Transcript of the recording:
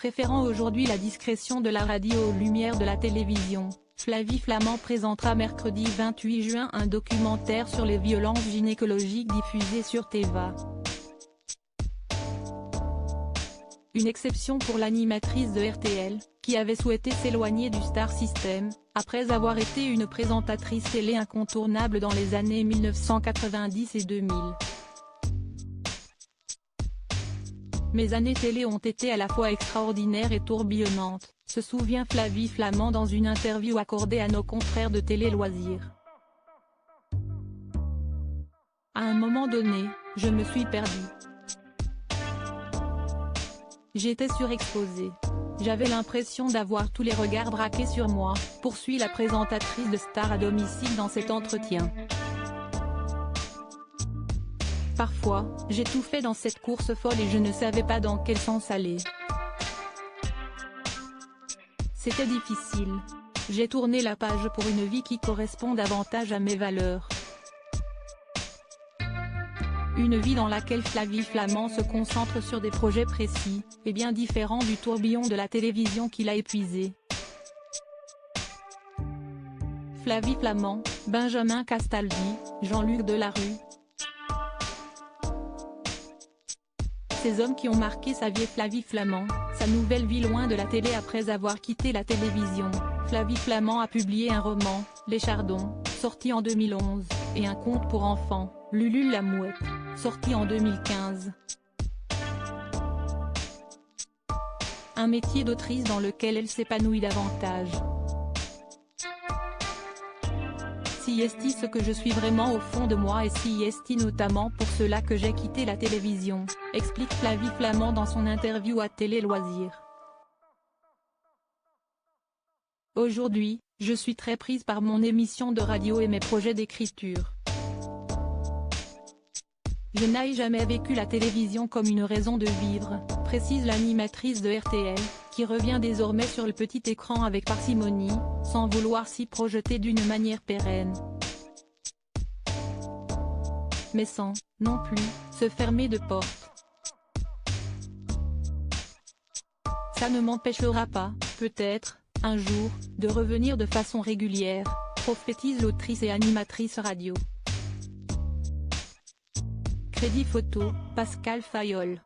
Préférant aujourd'hui la discrétion de la radio aux lumières de la télévision, Flavie Flament présentera mercredi 28 juin un documentaire sur les violences gynécologiques diffusé sur Téva. Une exception pour l'animatrice de RTL, qui avait souhaité s'éloigner du Star System, après avoir été une présentatrice télé incontournable dans les années 1990 et 2000. Mes années télé ont été à la fois extraordinaires et tourbillonnantes, se souvient Flavie Flament dans une interview accordée à nos confrères de Télé Loisirs. À un moment donné, je me suis perdue. J'étais surexposée. J'avais l'impression d'avoir tous les regards braqués sur moi, poursuit la présentatrice de Star à domicile dans cet entretien. Parfois, j'étouffais dans cette course folle et je ne savais pas dans quel sens aller. C'était difficile. J'ai tourné la page pour une vie qui correspond davantage à mes valeurs. Une vie dans laquelle Flavie Flament se concentre sur des projets précis, et bien différents du tourbillon de la télévision qui l'a épuisée. Flavie Flament, Benjamin Castaldi, Jean-Luc Delarue. Ces hommes qui ont marqué sa vie. Flavie Flament, sa nouvelle vie loin de la télé après avoir quitté la télévision. Flavie Flament a publié un roman, Les Chardons, sorti en 2011, et un conte pour enfants, Lulu la Mouette, sorti en 2015. Un métier d'autrice dans lequel elle s'épanouit davantage. Si est-il ce que je suis vraiment au fond de moi et si est-il notamment pour cela que j'ai quitté la télévision, explique Flavie Flament dans son interview à Télé Loisirs. Aujourd'hui, je suis très prise par mon émission de radio et mes projets d'écriture. Je n'ai jamais vécu la télévision comme une raison de vivre, précise l'animatrice de RTL, qui revient désormais sur le petit écran avec parcimonie, sans vouloir s'y projeter d'une manière pérenne. Mais sans, non plus, se fermer de porte. Ça ne m'empêchera pas, peut-être, un jour, de revenir de façon régulière, prophétise l'autrice et animatrice radio. Crédit photo, Pascal Fayolle.